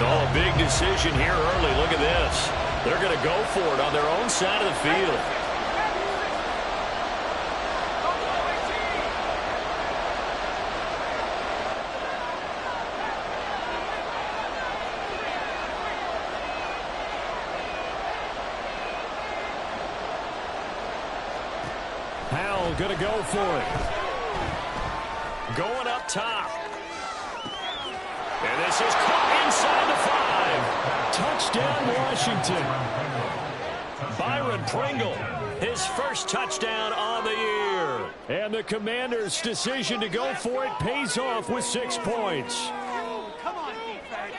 Oh, a big decision here early. Look at this. They're going to go for it on their own side of the field. Howell going to go for it. Going up top. And this is caught inside the 5. Touchdown, Washington. Byron Pringle, his first touchdown on the year. And the Commanders' decision to go for it pays off with 6 points. Come on, defense.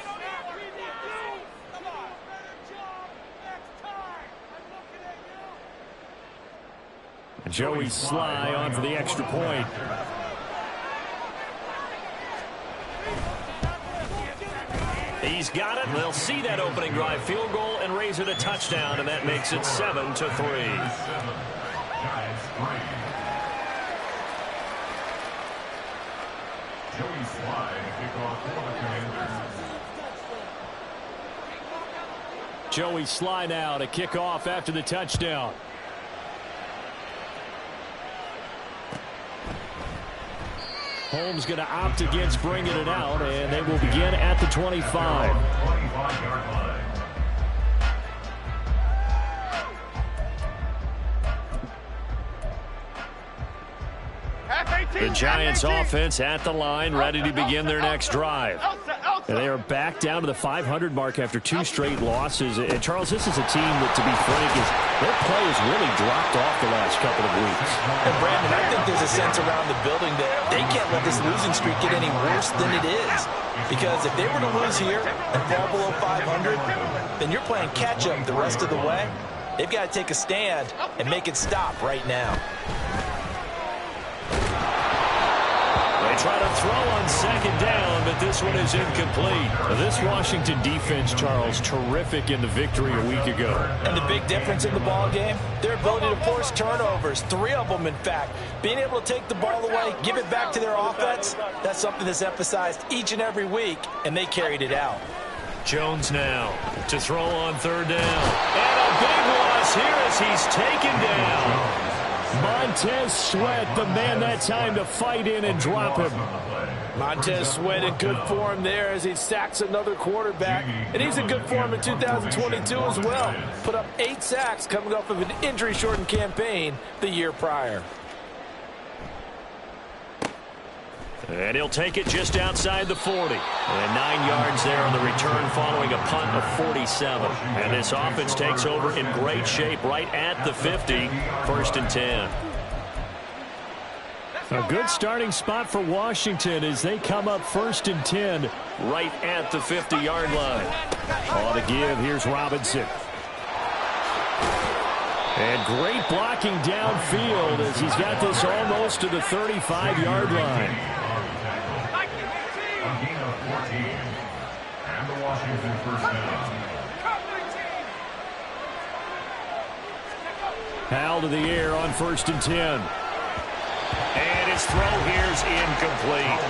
Joey Sly on for the extra point. He's got it. They'll see that opening drive field goal and raise it a touchdown, and that makes it 7-3. Joey Sly to kick off for the Commanders. Joey Sly now to kick off after the touchdown. Holmes going to opt against bringing it out, and they will begin at the 25. 25-yard line. The Giants offense at the line, ready to begin their next drive. And they are back down to the 500 mark after 2 straight losses. And, Charles, this is a team that, to be frank, their play has really dropped off the last couple of weeks. And, Brandon, I think there's a sense around the building that they can't let this losing streak get any worse than it is. Because if they were to lose here and fall below 500, then you're playing catch-up the rest of the way. They've got to take a stand and make it stop right now. They try to throw on second down, but this one is incomplete. This Washington defense, Charles, terrific in the victory a week ago. And the big difference in the ball game, their ability to force turnovers, 3 of them, in fact. Being able to take the ball away, give it back to their offense, that's something that's emphasized each and every week, and they carried it out. Jones now to throw on third down. And a big loss here as he's taken down. Montez Sweat, the man that time to fight in and drop him. Montez Sweat in good form there as he sacks another quarterback. And he's in good form in 2022 as well. Put up 8 sacks coming off of an injury-shortened campaign the year prior. And he'll take it just outside the 40. And 9 yards there on the return following a punt of 47. And this offense takes over in great shape right at the 50. 1st and 10. A good starting spot for Washington as they come up 1st and 10. Right at the 50-yard line. On the give, here's Robinson. And great blocking downfield as he's got this almost to the 35-yard line. A gain of 14. And the Washington first down. Howell to the air on 1st and 10. And his throw here's incomplete.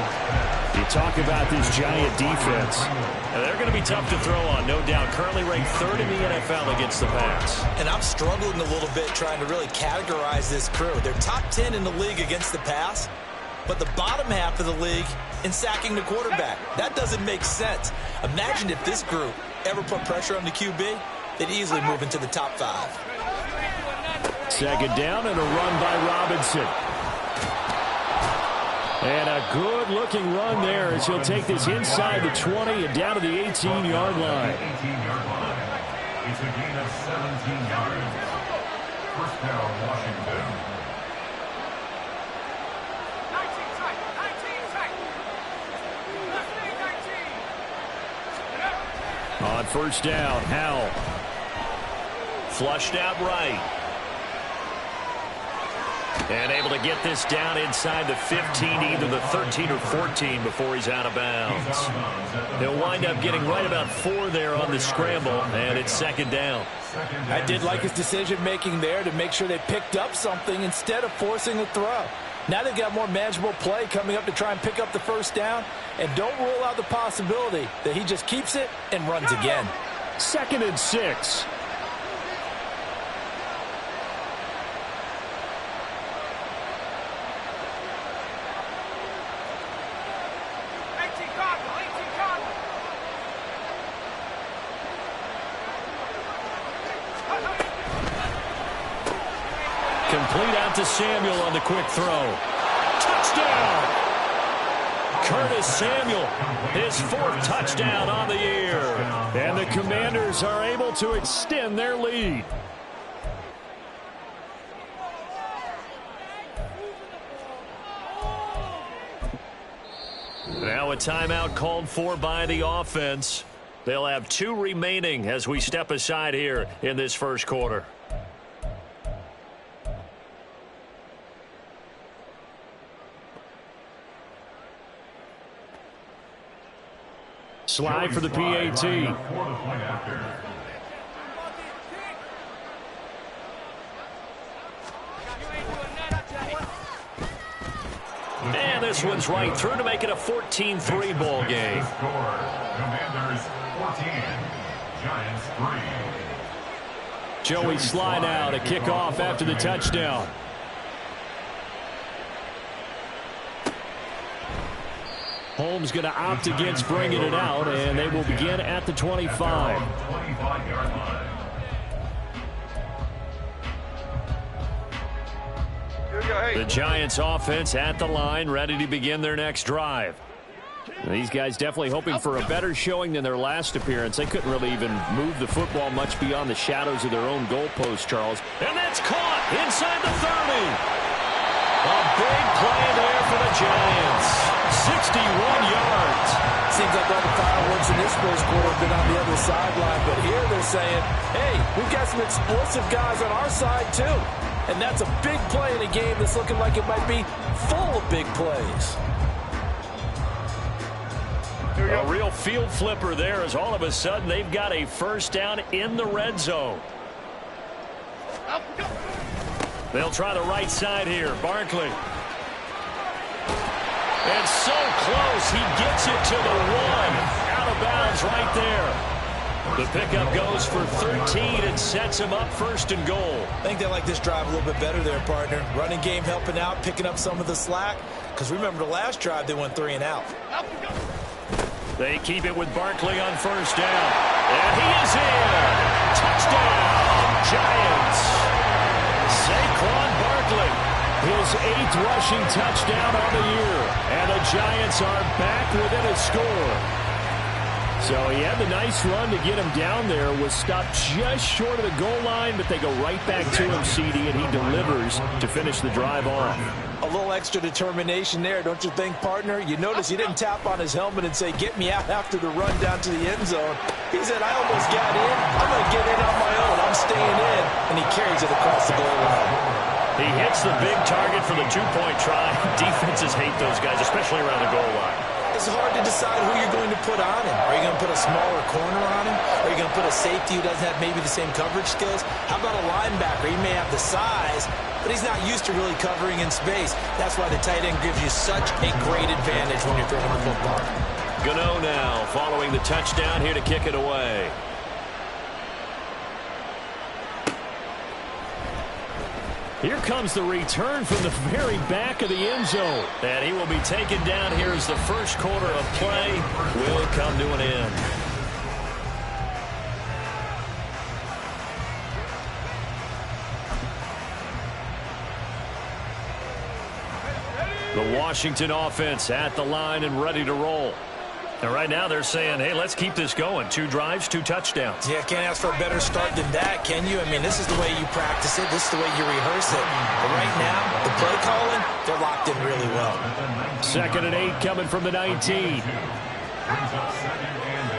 You talk about this Giant defense. Now, they're going to be tough to throw on, no doubt. Currently ranked 3rd in the NFL against the pass. And I'm struggling a little bit trying to really categorize this crew. They're top 10 in the league against the pass, but the bottom half of the league in sacking the quarterback. That doesn't make sense. Imagine if this group ever put pressure on the QB, they'd easily move into the top 5. 2nd down and a run by Robinson. And a good-looking run there as he'll take this inside the 20 and down to the 18-yard line. 18-yard line. It's a gain of 17 yards. First down, Washington. On 1st down, Howell. Flushed out right. And able to get this down inside the 15, either the 13 or 14 before he's out of bounds. He'll wind up getting right about 4 there on the scramble, and it's 2nd down. I did like his decision-making there to make sure they picked up something instead of forcing a throw. Now they've got more manageable play coming up to try and pick up the first down. And don't rule out the possibility that he just keeps it and runs again. 2nd and 6. Complete out to Samuel on the quick throw. Touchdown! Curtis Samuel, his 4th touchdown on the year. And the Commanders are able to extend their lead. Now a timeout called for by the offense. They'll have 2 remaining as we step aside here in this first quarter. Slide for the PAT. And this one's right through to make it a 14-3 ball game. Commanders 14, Giants 3. Joey slide out, a kickoff after the touchdown. Holmes going to opt against bringing it out, and they will begin at the 25. 25-yard line. The Giants offense at the line, ready to begin their next drive. These guys definitely hoping for a better showing than their last appearance. They couldn't really even move the football much beyond the shadows of their own goalpost, Charles. And that's caught inside the 30. A big play there for the Giants. 61 yards. Seems like all the fireworks in this first quarter have been on the other sideline, but here they're saying, hey, we've got some explosive guys on our side too. And that's a big play in a game that's looking like it might be full of big plays. A real field flipper there as all of a sudden they've got a first down in the red zone. They'll try the right side here. Barkley. And so close. He gets it to the 1. Out of bounds right there. The pickup goes for 13 and sets him up 1st and goal. I think they like this drive a little bit better there, partner. Running game helping out, picking up some of the slack. Because remember the last drive, they went 3 and out. They keep it with Barkley on 1st down. And he is in. Touchdown, Giants. Saquon Barkley, his 8th rushing touchdown on the year. And the Giants are back within a score. So he had the nice run to get him down there, was stopped just short of the goal line, but they go right back to him, CD, and he delivers to finish the drive off. A little extra determination there, don't you think, partner? You notice he didn't tap on his helmet and say, get me out after the run down to the end zone. He said, I almost got in. I'm going to get in on my own. I'm staying in. And he carries it across the goal line. He hits the big target for the 2-point try. Defenses hate those guys, especially around the goal line. It's hard to decide who you're going to put on him. Are you going to put a smaller corner on him? Are you going to put a safety who doesn't have maybe the same coverage skills? How about a linebacker? He may have the size, but he's not used to really covering in space. That's why the tight end gives you such a great advantage when you're throwing the football. Gano now following the touchdown here to kick it away. Here comes the return from the very back of the end zone. And he will be taken down here as the first quarter of play will come to an end. The Washington offense at the line and ready to roll. And right now they're saying, hey, let's keep this going. 2 drives, 2 touchdowns. Yeah, can't ask for a better start than that, can you? I mean, this is the way you practice it. This is the way you rehearse it. But right now, the play calling, they're locked in really well. 2nd and 8 coming from the 19. Brings up 2nd and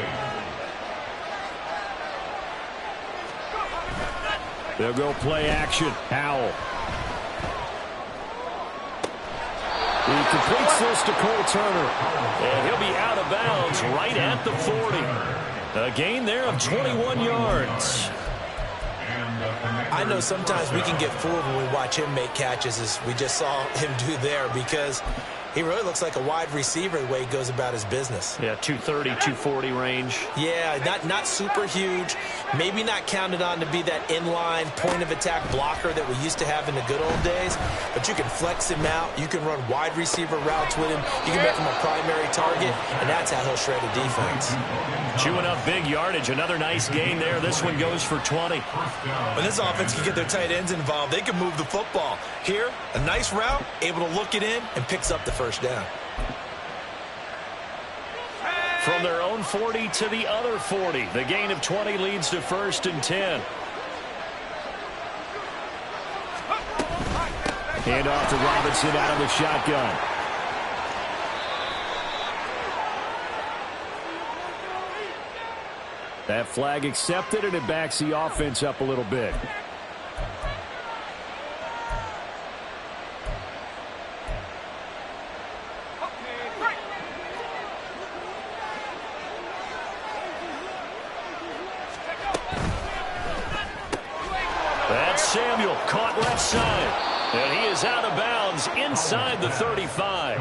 8. They'll go play action. Howell. He completes this to Cole Turner. And he'll be out of bounds right at the 40. A gain there of 21 yards. I I know sometimes we can get fooled when we watch him make catches, as we just saw him do there, because he really looks like a wide receiver the way he goes about his business. Yeah, 230, 240 range. Yeah, not super huge. Maybe not counted on to be that inline point-of-attack blocker that we used to have in the good old days. But you can flex him out. You can run wide receiver routes with him. You can make him a primary target, and that's how he'll shred a defense. Chewing up big yardage. Another nice gain there. This one goes for 20. When this offense can get their tight ends involved, they can move the football. Here, a nice route, able to look it in, and picks up the first down. From their own 40 to the other 40. The gain of 20 leads to 1st and 10. Hand off to Robinson out of the shotgun. That flag accepted, and it backs the offense up a little bit. That's Samuel, caught left side. And he is out of bounds inside the 35.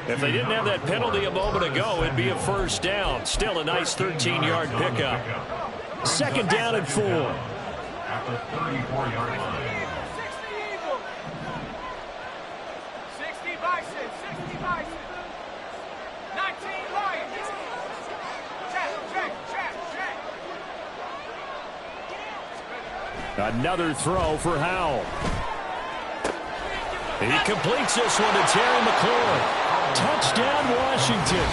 If they didn't have that penalty a moment ago, it'd be a first down. Still a nice 13-yard pickup. 2nd down and 4. At the 34-yard line. 60 Bison, 60 Bison. 19 Lions. Check. Another throw for Howell. He completes this one to Terry McLaurin. Touchdown, Washington.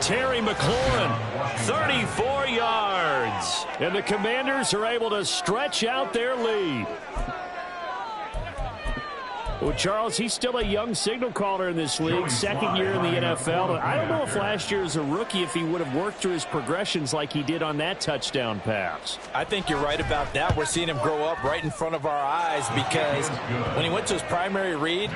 Terry McLaurin, 34 yards. And the Commanders are able to stretch out their lead. Well, Charles, he's still a young signal caller in this league, 2nd year in the NFL. And I don't know if last year as a rookie, if he would have worked through his progressions like he did on that touchdown pass. I think you're right about that. We're seeing him grow up right in front of our eyes, because when he went to his primary read,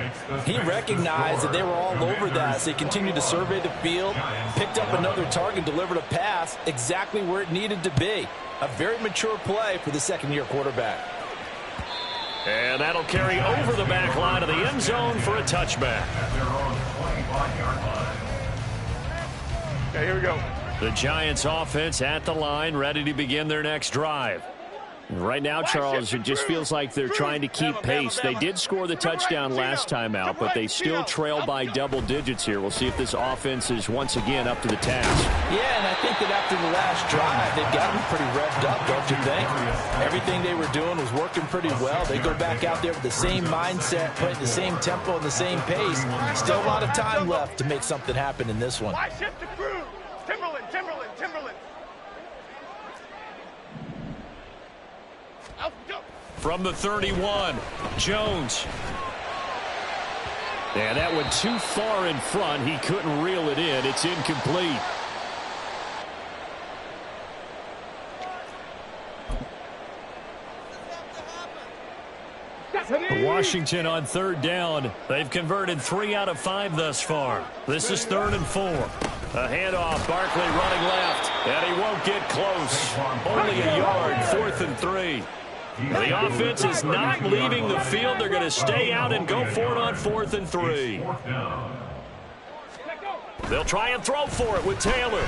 he recognized that they were all over that. So he continued to survey the field, picked up another target, delivered a pass exactly where it needed to be. A very mature play for the 2nd-year quarterback. And that'll carry over the back line of the end zone for a touchback. Okay, here we go. The Giants offense at the line, ready to begin their next drive. Right now, Charles, it just feels like they're trying to keep pace. They did score the touchdown last time out, but they still trail by double digits here. We'll see if this offense is once again up to the task. Yeah, and I think that after the last drive, they've got them pretty revved up, don't you think? Everything they were doing was working pretty well. They go back out there with the same mindset, playing the same tempo and the same pace. Still a lot of time left to make something happen in this one. Why shift the crew? Timberland. Out, go. From the 31, Jones. And that went too far in front. He couldn't reel it in. It's incomplete. Washington on 3rd down. They've converted 3 out of 5 thus far. This is 3rd and 4. A handoff, Barkley running left, and he won't get close. Only a yard, 4th and 3. The offense is not leaving the field. They're going to stay out and go for it on 4th and 3. They'll try and throw for it with Taylor.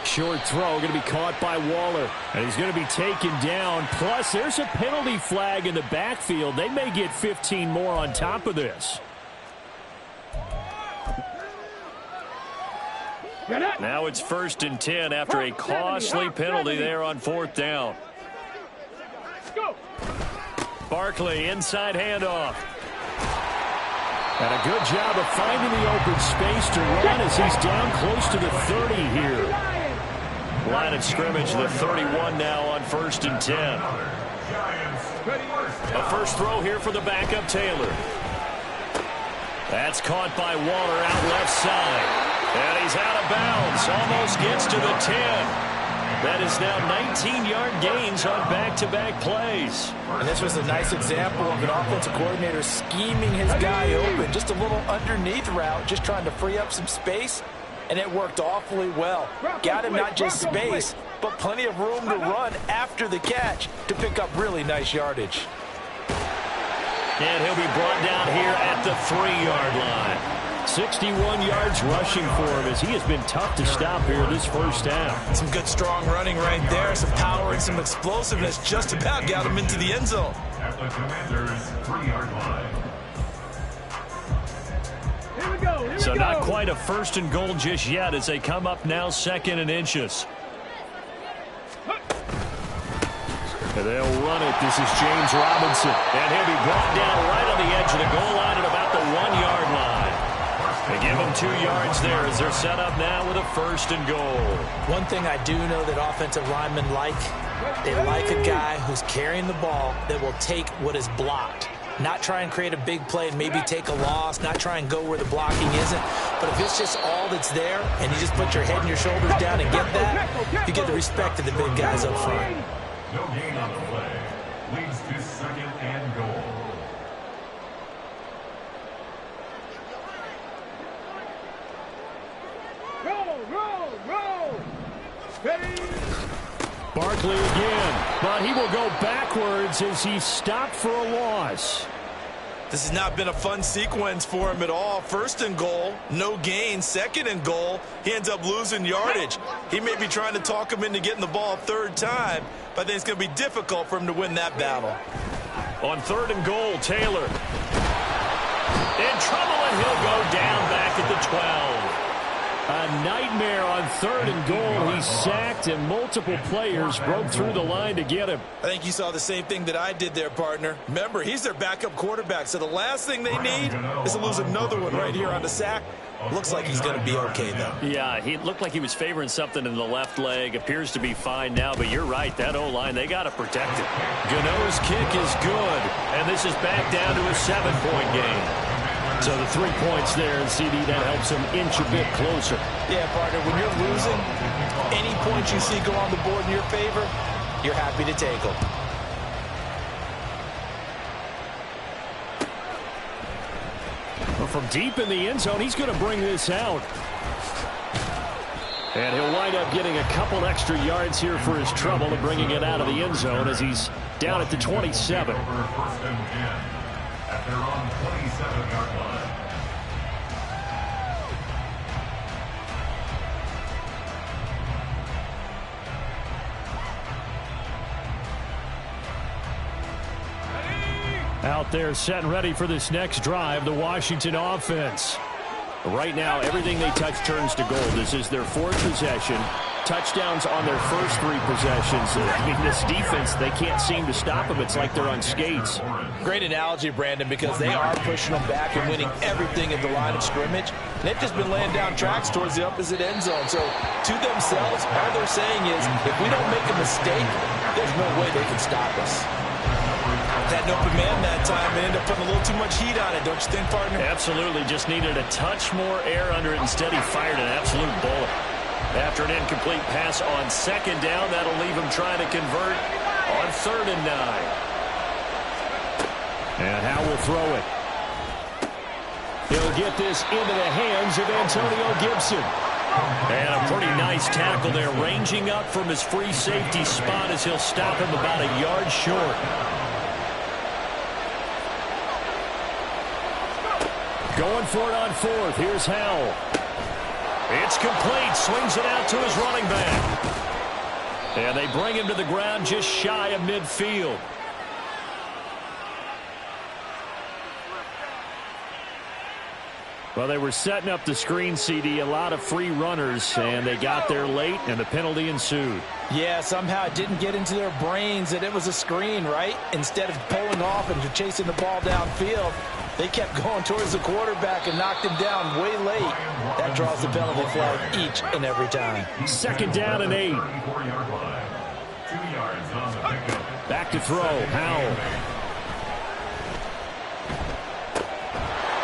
Short throw going to be caught by Waller. And he's going to be taken down. Plus, there's a penalty flag in the backfield. They may get 15 more on top of this. Now it's 1st and 10 after a costly penalty there on 4th down. Barkley, inside handoff. And a good job of finding the open space to run as he's down close to the 30 here. Line of scrimmage, the 31 now on 1st and 10. A first throw here for the backup Taylor. That's caught by Waller out left side. And he's out of bounds. Almost gets to the 10. That is now 19-yard gains on back-to-back plays. And this was a nice example of an offensive coordinator scheming his guy open. Just a little underneath route, just trying to free up some space. and it worked awfully well. Got him not just space, but plenty of room to run after the catch to pick up really nice yardage. And he'll be brought down here at the 3-yard line. 61 yards rushing for him as he has been tough to stop here this first half. Some good strong running right there. Some power and some explosiveness just about got him into the end zone. At the Commanders' 3-yard line. Here we go. So not quite a first and goal just yet as they come up now 2nd and inches. And they'll run it. This is James Robinson. And he'll be brought down right on the edge of the goal line at about the 1-yard line. They give him 2 yards there as they're set up now with a 1st and goal. One thing I do know that offensive linemen like, they like a guy who's carrying the ball that will take what is blocked. Not try and create a big play and maybe take a loss, not try and go where the blocking isn't. But if it's just all that's there and you just put your head and your shoulders down and get that, you get the respect of the big guys up front. No gain on the play. Leads to 2nd and goal. Roll. Ready. Barkley again, but he will go backwards as he's stopped for a loss. This has not been a fun sequence for him at all. 1st and goal, no gain. 2nd and goal, he ends up losing yardage. He may be trying to talk him into getting the ball 3rd time, but I think it's going to be difficult for him to win that battle. On 3rd and goal, Taylor. In trouble, and he'll go down back at the 12. A nightmare on 3rd and goal. He's sacked, and multiple players broke through the line to get him. I think you saw the same thing that I did there, partner. Remember, he's their backup quarterback, so the last thing they need is to lose another one right here on the sack. Looks like he's going to be okay, though. Yeah, he looked like he was favoring something in the left leg. Appears to be fine now, but you're right. That O-line, they got to protect it. Gano's kick is good, and this is back down to a 7-point game. So the 3 points there, and CD, that helps him inch a bit closer. Yeah, partner, when you're losing, any points you see go on the board in your favor, you're happy to take them. But from deep in the end zone, he's going to bring this out. And he'll wind up getting a couple extra yards here for his trouble and bringing it out of the end zone as he's down at the 27. Over 1st and 10 at their own 27-yard line. Out there set and ready for this next drive, the Washington offense. Right now, everything they touch turns to gold. This is their 4th possession. Touchdowns on their first 3 possessions. I mean, this defense, they can't seem to stop them. It's like they're on skates. Great analogy, Brandon, because they are pushing them back and winning everything at the line of scrimmage. They've just been laying down tracks towards the opposite end zone. So to themselves, all they're saying is, if we don't make a mistake, there's no way they can stop us. Had an open man that time and ended up putting a little too much heat on it, don't you think, partner? Absolutely. Just needed a touch more air under it. Instead, he fired an absolute bullet. After an incomplete pass on 2nd down, that'll leave him trying to convert on 3rd and 9. And Howe will throw it. He'll get this into the hands of Antonio Gibson. And a pretty nice tackle there, ranging up from his free safety spot as he'll stop him about a yard short. Going for it on 4th. Here's Howell. It's complete. Swings it out to his running back. And they bring him to the ground just shy of midfield. Well, they were setting up the screen, CD, a lot of free runners, and they got there late, and the penalty ensued. Yeah, somehow it didn't get into their brains that it was a screen, right? Instead of pulling off and chasing the ball downfield, they kept going towards the quarterback and knocked him down way late. That draws the penalty flag each and every time. 2nd down and 8. 34-yard line. 2 yards on the pickup. Back to throw. Howell.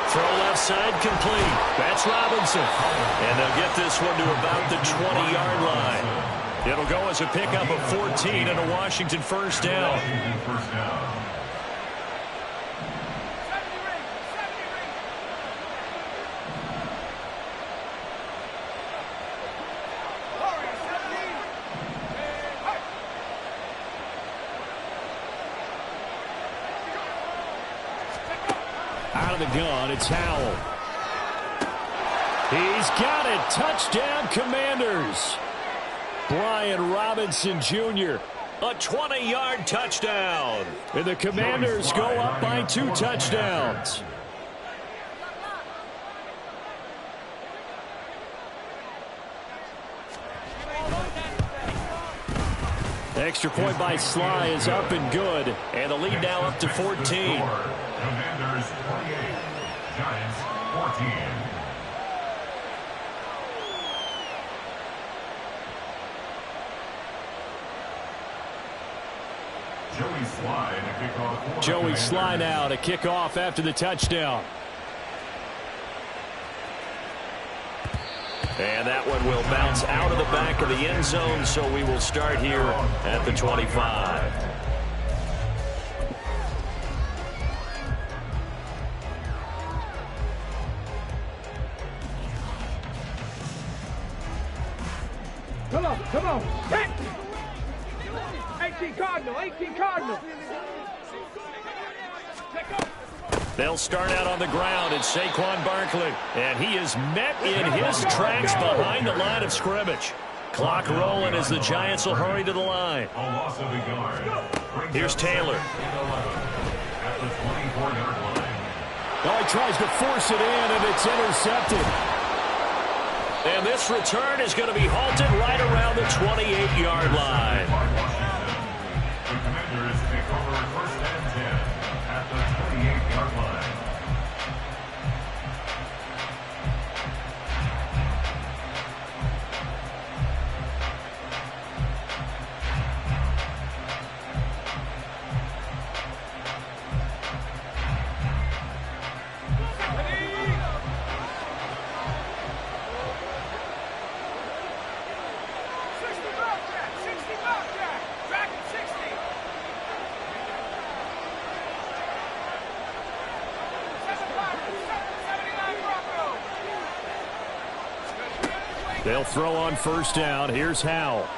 Throw left side complete. That's Robinson. And they'll get this one to about the 20-yard line. It'll go as a pickup of 14 and a Washington 1st down. First down. on the gun. It's Howell. He's got it. Touchdown, Commanders. Brian Robinson Jr. A 20-yard touchdown. And the Commanders go up by 2 touchdowns. Extra point by Sly is up and good. And the lead now up to 14. Commanders 28, Giants 14. Joey Sly now to kick off after the touchdown. And that one will bounce out of the back of the end zone, so we will start here at the 25. Come on. Hit. 18 Cardinal. They'll start out on the ground. It's Saquon Barkley. And he is met in his tracks behind the line of scrimmage. Clock rolling as the Giants will hurry to the line. Here's Taylor. Oh, he tries to force it in, and it's intercepted. And this return is going to be halted right around the 28-yard line. The Commanders take over first and 10 at the 28-yard line. They'll throw on first down. Here's Howell.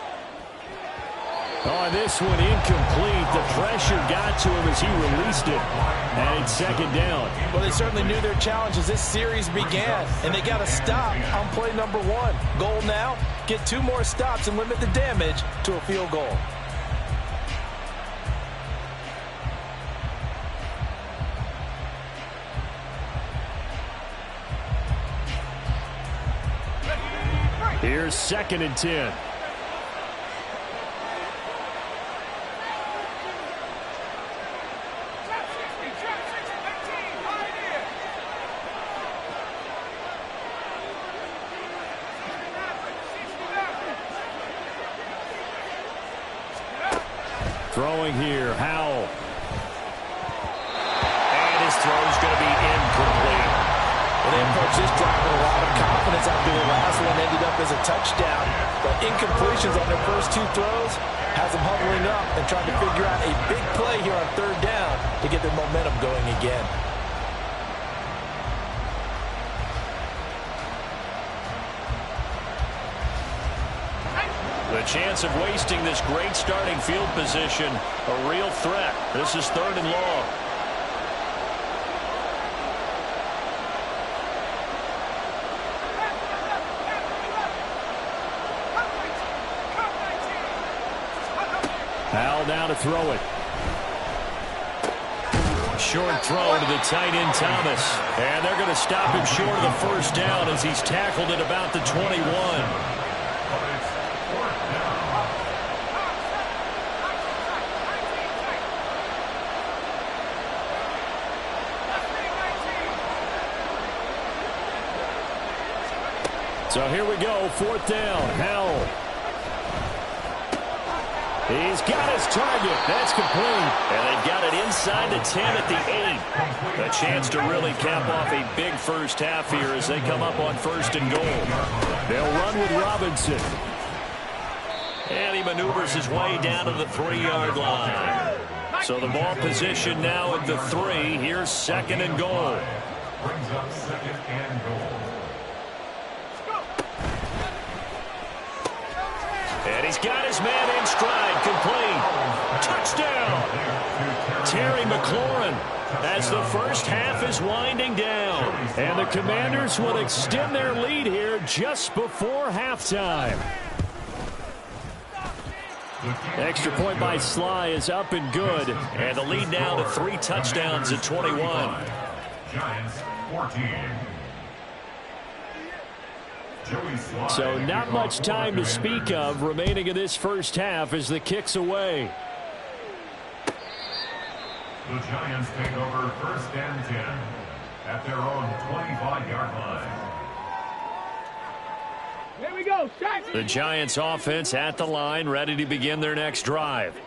Oh, this one incomplete. The pressure got to him as he released it. And it's second down. Well, they certainly knew their challenge as this series began, and they got to stop on play number 1. Goal now, get 2 more stops and limit the damage to a field goal. Here's second and 10. Throwing here, Howell. And his throw is going to be incomplete. Well, they approached this drive with a lot of confidence after the last one ended up as a touchdown. But incompletions on their first 2 throws has them huddling up and trying to figure out a big play here on third down to get their momentum going again. The chance of wasting this great starting field position, a real threat. This is third and long. Howell now to throw it. Short throw to the tight end Thomas. And they're going to stop him short of the first down as he's tackled at about the 21. So here we go, fourth down, Howell. He's got his target. That's complete. And they've got it inside the 10 at the 8. A chance to really cap off a big first half here as they come up on first and goal. They'll run with Robinson. And he maneuvers his way down to the 3-yard line. So the ball position now at the 3. Here's second and goal. Brings up second and goal. And he's got his man in stride, complete. Touchdown! Terry McLaurin. as the first half is winding down. And the Commanders will extend their lead here just before halftime. Extra point by Sly is up and good. And the lead now to 3 touchdowns at 21. Giants 14. So not much time to speak of remaining in this first half as the kick's away. The Giants take over 1st and 10 at their own 25-yard line. Here we go, Shaq. The Giants offense at the line, ready to begin their next drive.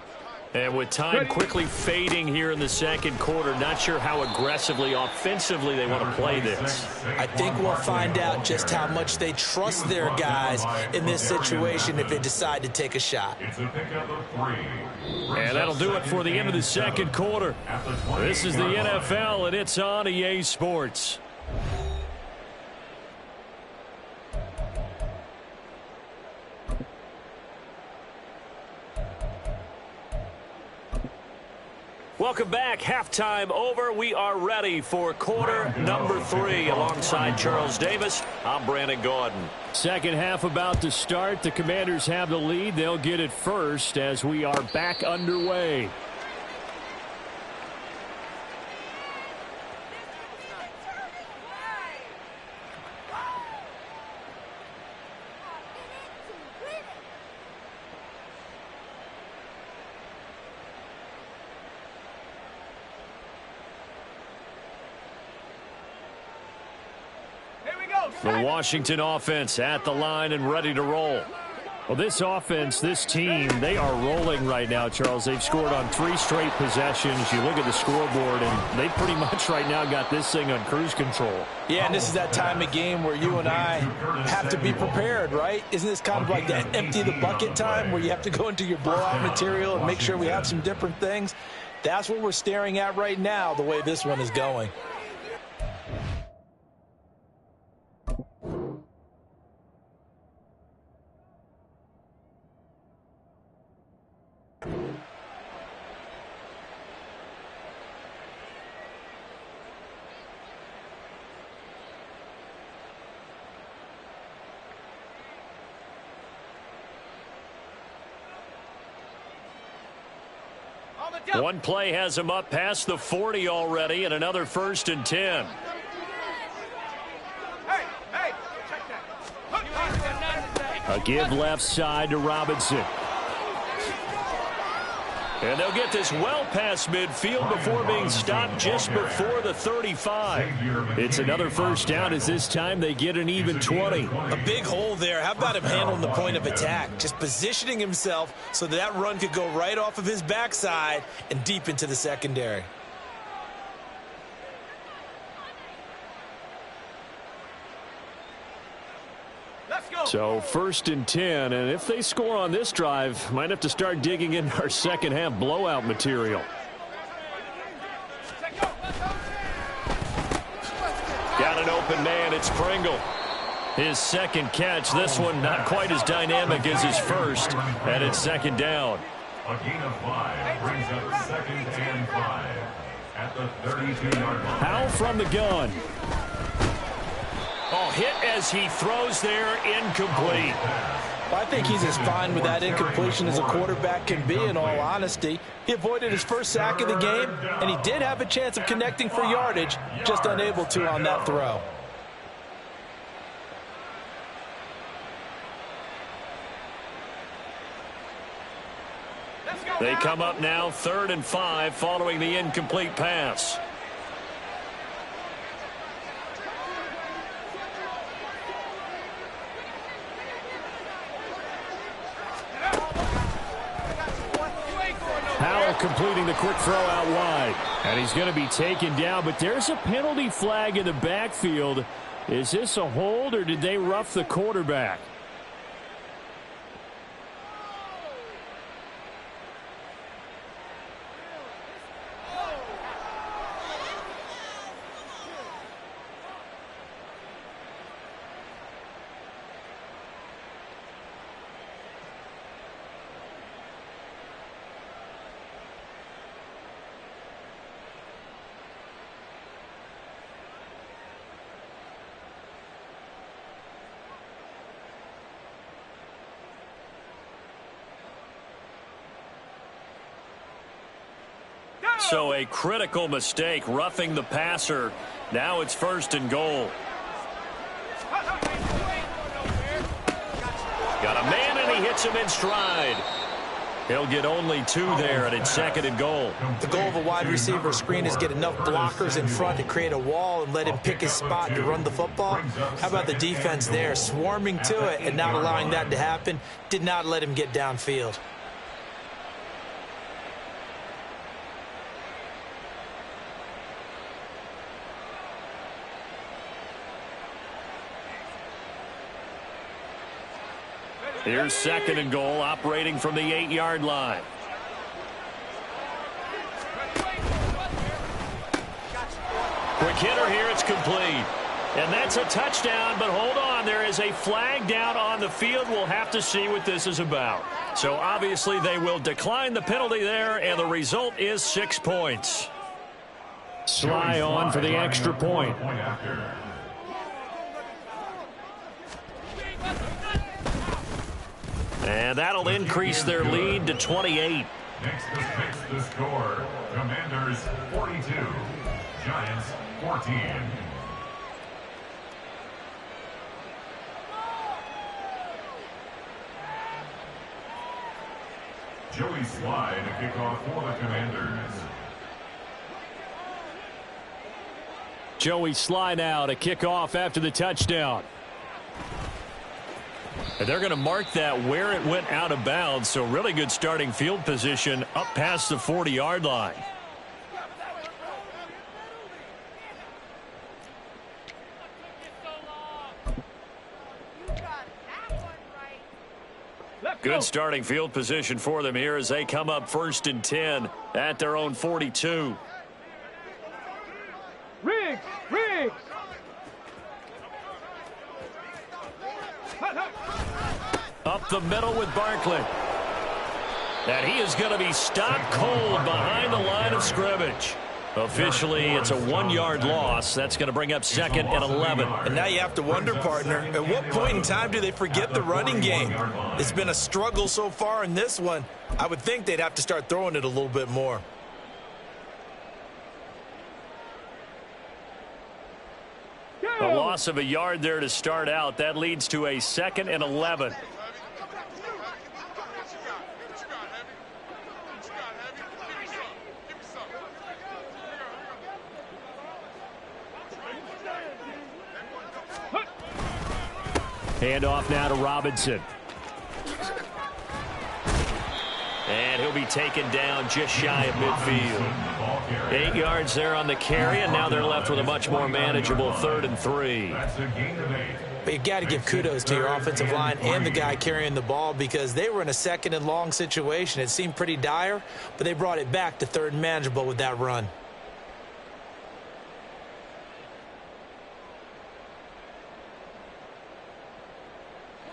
And with time quickly fading here in the second quarter, not sure how aggressively, offensively they want to play this. I think we'll find out just how much they trust their guys in this situation if they decide to take a shot. It's a pickup of 3. And that'll do it for the end of the second quarter. This is the NFL, and it's on EA Sports. Welcome back. Halftime over. We are ready for quarter number 3. Alongside Charles Davis, I'm Brandon Gordon. Second half about to start. The Commanders have the lead. They'll get it first as we are back underway. The Washington offense at the line and ready to roll. Well, this offense, this team, they are rolling right now, Charles. They've scored on 3 straight possessions. You look at the scoreboard, and they pretty much right now got this thing on cruise control. Yeah, and this is that time of game where you and I have to be prepared, right? Isn't this kind of like that empty the bucket time where you have to go into your blowout material and make sure we have some different things? That's what we're staring at right now, the way this one is going. One play has him up past the 40 already, and another 1st and 10. A give left side to Robinson. And they'll get this well past midfield before being stopped just before the 35. It's another first down as this time they get an even 20. A big hole there. How about him handling the point of attack? Just positioning himself so that run could go right off of his backside and deep into the secondary. So 1st and 10, and if they score on this drive, might have to start digging in our second half blowout material. Got an open man. It's Pringle. His second catch. This one not quite as dynamic as his first, and it's 2nd down. A gain of 5 brings up 2nd and 5 at the 32-yard line. Powell from the gun. Oh, hit as he throws there, incomplete. Well, I think he's as fine with that incompletion as a quarterback can be, in all honesty. He avoided his first sack of the game, and he did have a chance of connecting for yardage, just unable to on that throw. They come up now 3rd and 5 following the incomplete pass. Powell completing the quick throw out wide. And he's going to be taken down, but there's a penalty flag in the backfield. Is this a hold, or did they rough the quarterback? So a critical mistake, roughing the passer. Now it's 1st and goal. Got a man, and he hits him in stride. He'll get only 2 there, and it's 2nd and goal. The goal of a wide receiver screen is get enough blockers in front to create a wall and let him pick his spot to run the football. How about the defense there, swarming to it and not allowing that to happen? Did not let him get downfield. Here's 2nd and goal, operating from the 8-yard line. Quick hitter here, it's complete. And that's a touchdown, but hold on, there is a flag down on the field. We'll have to see what this is about. So obviously they will decline the penalty there, and the result is 6 points. Sly on for the extra point. And that'll increase their lead to 28. Next to fix the score, Commanders 42, Giants 14. Joey Sly to kick off for the Commanders. Joey Sly now to kick off after the touchdown. And they're going to mark that where it went out of bounds, so really good starting field position up past the 40-yard line. Good starting field position for them here as they come up 1st and 10 at their own 42. Riggs! Riggs! Up the middle with Barkley. And he is going to be stopped cold behind the line of scrimmage. Officially, it's a 1-yard loss. That's going to bring up 2nd and 11. And now you have to wonder, partner, at what point in time do they forget the running game? It's been a struggle so far in this one. I would think they'd have to start throwing it a little bit more. A loss of a yard there to start out. That leads to a 2nd and 11. Handoff now to Robinson. And he'll be taken down just shy of midfield. 8 yards there on the carry, and now they're left with a much more manageable 3rd and 3. But you've got to give kudos to your offensive line and the guy carrying the ball because they were in a 2nd and long situation. It seemed pretty dire, but they brought it back to 3rd and manageable with that run.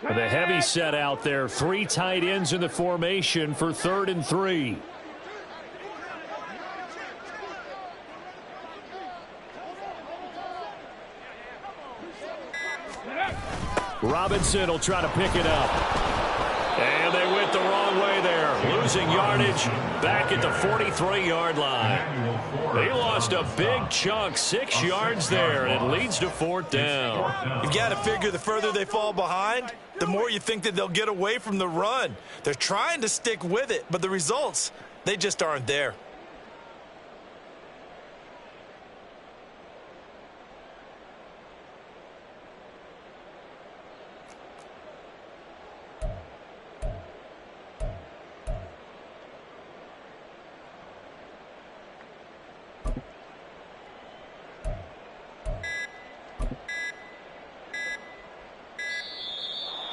The heavy set out there. 3 tight ends in the formation for 3rd and 3. Robinson will try to pick it up. And they went the wrong way there. Losing yardage back at the 43-yard line. They lost a big chunk, 6 yards there, and it leads to 4th down. You've got to figure the further they fall behind, the more you think that they'll get away from the run. They're trying to stick with it, but the results, they just aren't there.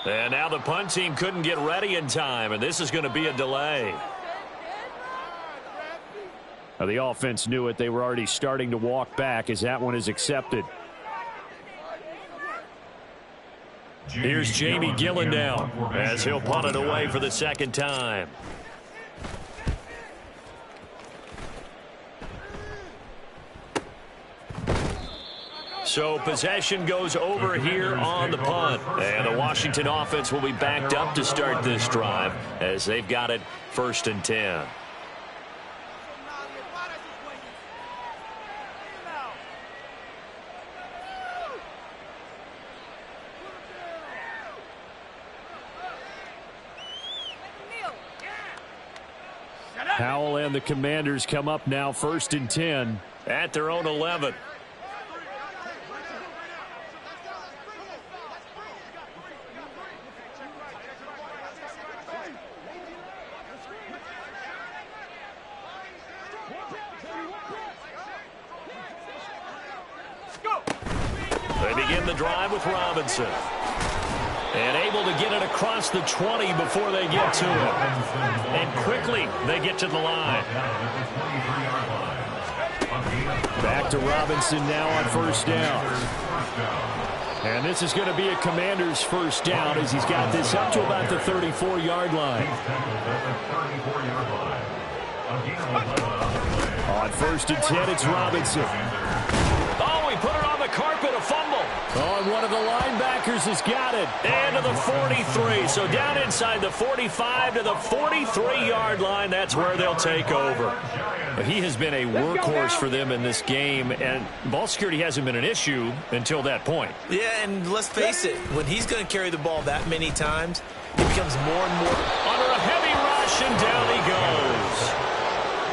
And now the punt team couldn't get ready in time, and this is going to be a delay. Now the offense knew it. They were already starting to walk back as that one is accepted. Here's Jamie Gillen now as he'll punt it away for the 2nd time. So possession goes over here on the punt. And the Washington offense will be backed up to start this drive as they've got it 1st and 10. Howell and the Commanders come up now 1st and 10. At their own 11. They begin the drive with Robinson. And able to get it across the 20 before they get to it. And quickly they get to the line. Back to Robinson now on 1st down. And this is going to be a Commander's 1st down as he's got this up to about the 34-yard line. On 1st and 10, it's Robinson. Oh, he put it on the carpet, a fumble. Oh, and one of the linebackers has got it. And to the 43. So down inside the 45 to the 43-yard line. That's where they'll take over. He has been a workhorse for them in this game, and ball security hasn't been an issue until that point. Yeah, and let's face it, when he's going to carry the ball that many times, it becomes more and more. Under a heavy rush, and down he goes.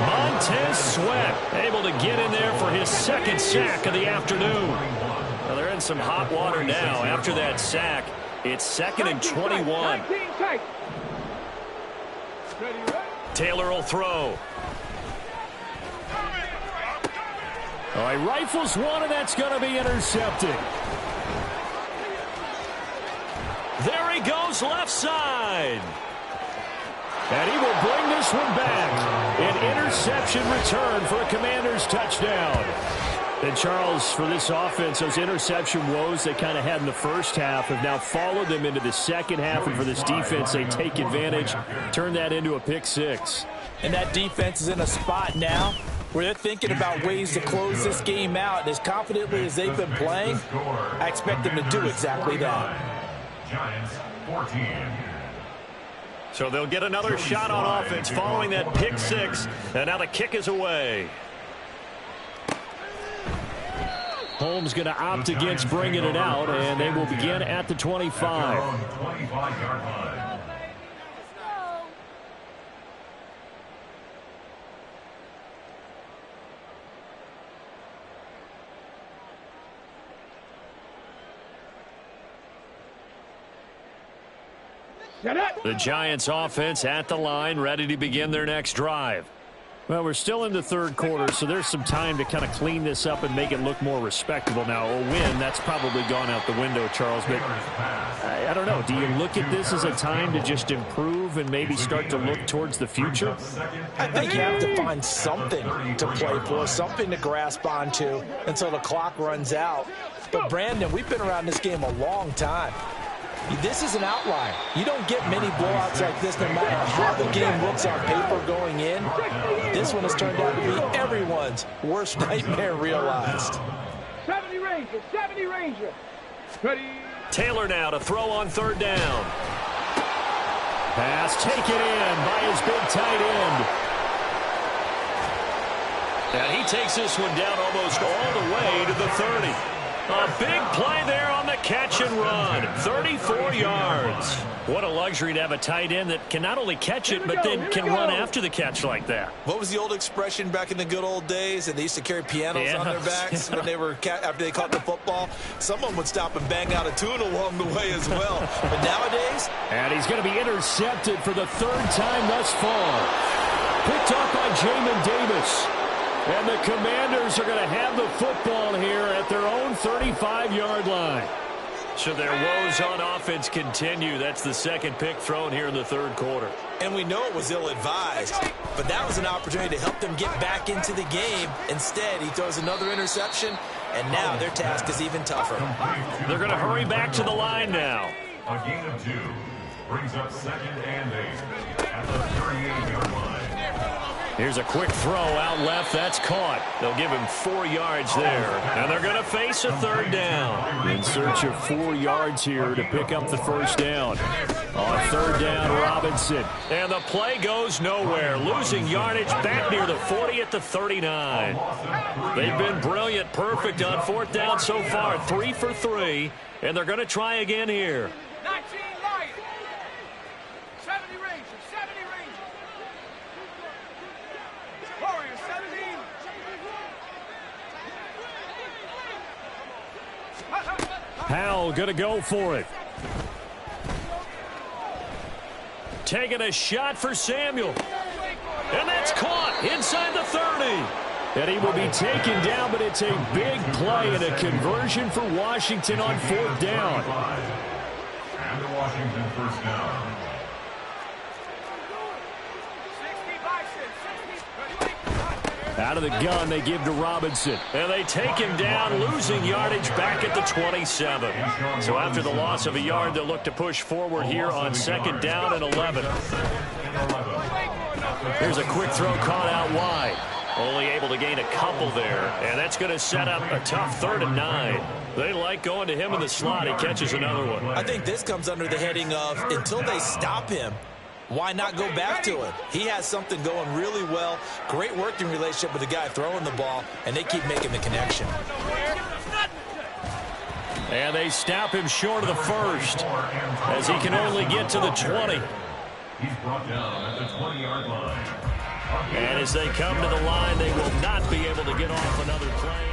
Montez Sweat able to get in there for his 2nd sack of the afternoon. Well, they're in some hot water now. After that sack, it's 2nd and 21. Taylor will throw. All right, rifles one, and that's going to be intercepted. There he goes, left side. And he will bring this one back. An interception return for a Commander's touchdown. And Charles, for this offense, those interception woes they kind of had in the first half have now followed them into the second half. And for this defense, they take advantage, turn that into a pick 6. And that defense is in a spot now where they're thinking about ways to close this game out. And as confidently as they've been playing, I expect them to do exactly that. Giants 14. So they'll get another shot on offense following that pick 6. And now the kick is away. Holmes going to opt against bringing it out, and they will begin at the 25. The Giants offense at the line, ready to begin their next drive. Well, we're still in the 3rd quarter, so there's some time to kind of clean this up and make it look more respectable. Now, a win, that's probably gone out the window, Charles, but I don't know. Do you look at this as a time to just improve and maybe start to look towards the future? I think you have to find something to play for, something to grasp onto until the clock runs out. But, Brandon, we've been around this game a long time. This is an outlier. You don't get many blowouts like this no matter how the game looks on paper going in. This one has turned out to be everyone's worst nightmare realized. 70 Ranger, 70 Ranger. Ready. Taylor now to throw on 3rd down. Pass taken in by his big tight end. And he takes this one down almost all the way to the 30. A big play there on the catch and run. 34 yards. What a luxury to have a tight end that can not only catch it, but then can run after the catch like that. What was the old expression back in the good old days? And they used to carry pianos on their backs when they were after they caught the football. Someone would stop and bang out a tune along the way as well. But nowadays, and he's going to be intercepted for the 3rd time thus far. Picked up by Jamin Davis. And the Commanders are going to have the football here at their own 35-yard line. So their woes on offense continue. That's the 2nd pick thrown here in the 3rd quarter. And we know it was ill-advised, but that was an opportunity to help them get back into the game. Instead, he throws another interception, and now their task is even tougher. They're going to hurry back to the line now. A gain of 2 brings up 2nd and 8 at the 38-yard line. Here's a quick throw out left. That's caught. They'll give him 4 yards there. And they're going to face a 3rd down. In search of 4 yards here to pick up the 1st down. On 3rd down, Robinson. And the play goes nowhere. Losing yardage back near the 40 at the 39. They've been brilliant. Perfect on 4th down so far. 3 for 3. And they're going to try again here. 19 Lions. 70 Rangers, 70 Rangers. Howell going to go for it. Taking a shot for Samuel. And that's caught inside the 30. And he will be taken down, but it's a big play and a conversion for Washington on 4th down. And the Washington first down. Out of the gun, they give to Robinson. And they take him down, losing yardage back at the 27. So after the loss of a yard, they'll look to push forward here on 2nd down and 11. Here's a quick throw caught out wide. Only able to gain a couple there. And that's going to set up a tough 3rd and 9. They like going to him in the slot. He catches another one. I think this comes under the heading of until they stop him, why not go back to it? He has something going really well. Great working relationship with the guy throwing the ball, and they keep making the connection. And they stop him short of the 1st as he can only get to the 20. He's brought down at the 20-yard line. And as they come to the line, they will not be able to get off another play.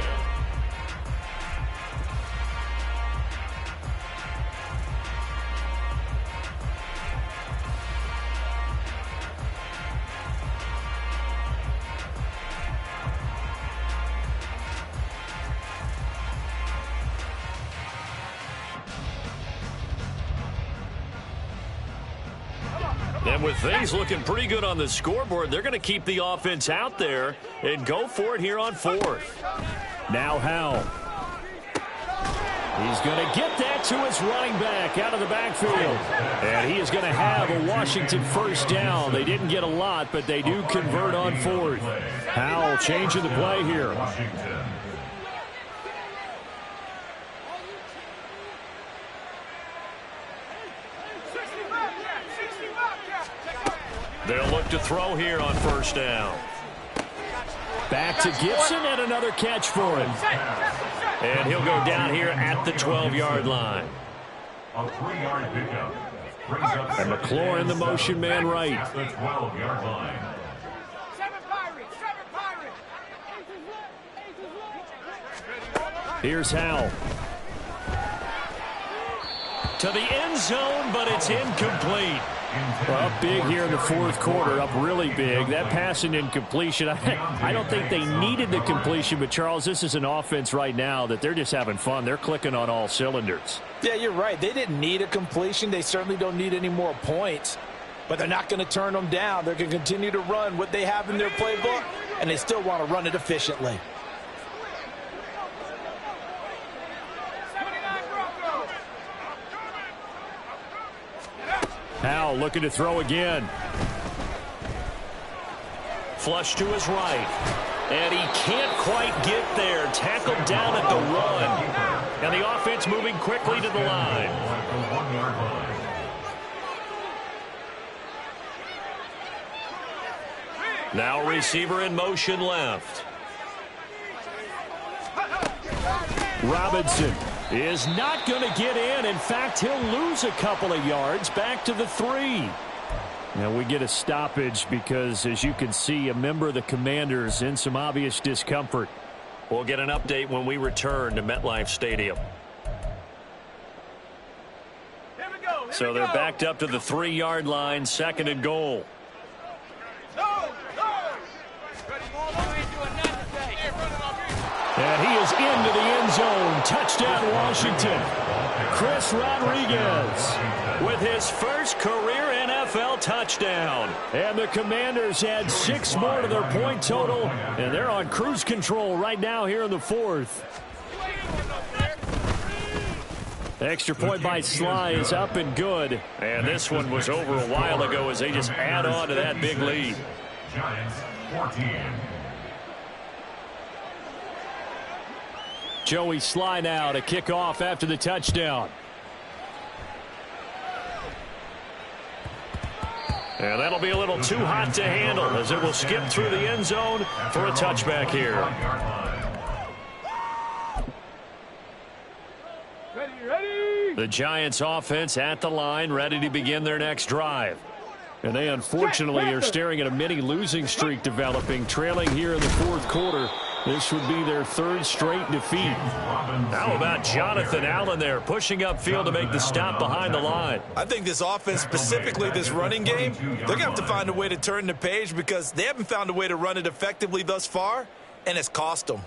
And with things looking pretty good on the scoreboard, they're going to keep the offense out there and go for it here on 4th. Now Howell. He's going to get that to his running back out of the backfield. And he is going to have a Washington first down. They didn't get a lot, but they do convert on 4th. Howell changing the play here. They'll look to throw here on 1st down. Back to Gibson and another catch for him. And he'll go down here at the 12-yard line. A 3-yard pickup. And McClure in the motion man right. At the 12-yard line. Here's Howell. To the end zone, but it's incomplete. Well, up big here in the 4th quarter, up really big. That pass and incompletion, I don't think they needed the completion, but Charles, this is an offense right now that they're just having fun. They're clicking on all cylinders. Yeah, you're right. They didn't need a completion. They certainly don't need any more points, but they're not going to turn them down. They're going to continue to run what they have in their playbook, and they still want to run it efficiently. Howell looking to throw again. Flush to his right. And he can't quite get there. Tackled down at the 1. And the offense moving quickly to the line. Now receiver in motion left. Robinson is not going to get in. In fact, he'll lose a couple of yards back to the 3. Now we get a stoppage because, as you can see, a member of the Commanders in some obvious discomfort. We'll get an update when we return to MetLife Stadium. So they're backed up to the 3-yard line, 2nd and goal. And he is into the end zone. Touchdown, Washington. Chris Rodriguez with his first career NFL touchdown. And the Commanders add 6 more to their point total, and they're on cruise control right now here in the 4th. Extra point by Sly is up and good. And this one was over a while ago as they just add on to that big lead. Giants 14. Joey Sly now to kick off after the touchdown. And that'll be a little too hot to handle as it will skip through the end zone for a touchback here. Ready. The Giants offense at the line, ready to begin their next drive. And they unfortunately are staring at a mini losing streak developing, trailing here in the 4th quarter This would be their third straight defeat. How about Jonathan Allen there pushing upfield to make the stop behind the line? I think this offense, specifically this running game, they're going to have to find a way to turn the page because they haven't found a way to run it effectively thus far, and it's cost them.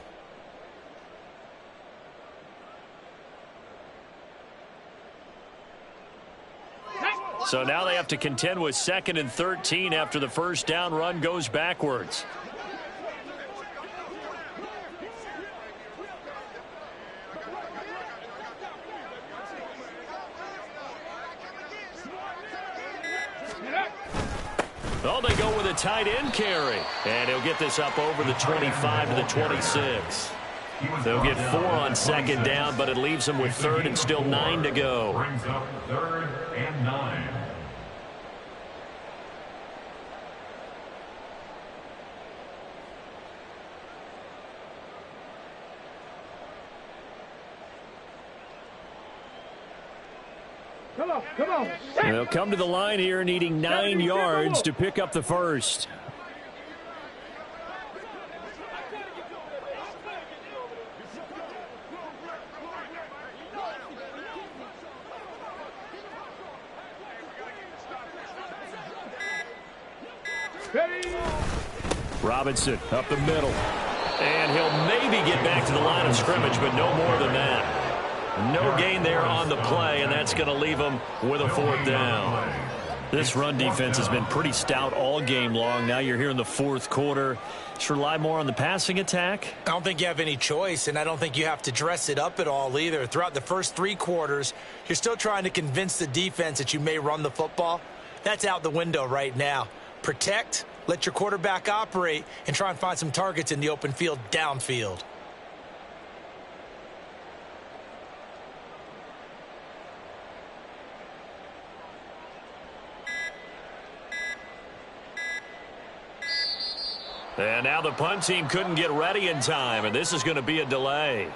So now they have to contend with 2nd and 13 after the first down run goes backwards. Oh, they go with a tight end carry. And he'll get this up over the 25 to the 26. They'll get 4 on 2nd down, but it leaves them with 3rd and still 9 to go. Brings up 3rd and 9. Come on. They'll come to the line here needing 9 yards to pick up the first. Robinson up the middle. And he'll maybe get back to the line of scrimmage, but no more than that. No gain there on the play, and that's going to leave them with a 4th down. This run defense has been pretty stout all game long. Now you're here in the 4th quarter. Just rely more on the passing attack. I don't think you have any choice, and I don't think you have to dress it up at all either. Throughout the first 3 quarters, you're still trying to convince the defense that you may run the football. That's out the window right now. Protect, let your quarterback operate, and try and find some targets in the open field downfield. And now the punt team couldn't get ready in time, and this is going to be a delay.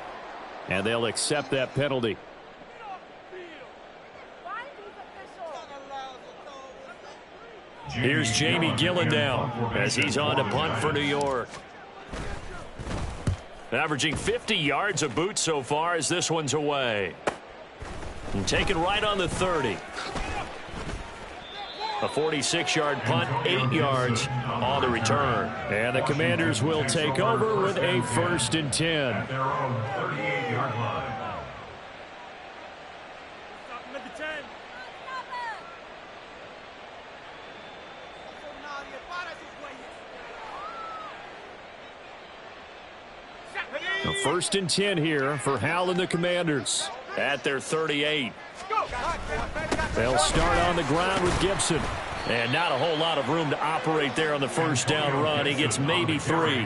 And they'll accept that penalty. Here's Jamie Gillendown as he's on to punt for New York. Averaging 50 yards a boot so far as this one's away. And taken right on the 30. A 46-yard punt, 8 yards on the return. And the Commanders will take over with a 1st and 10. At their own 38-yard line. A 1st and 10 here for Hal and the Commanders. At their 38. They'll start on the ground with Gibson. And not a whole lot of room to operate there on the first down run. He gets maybe 3.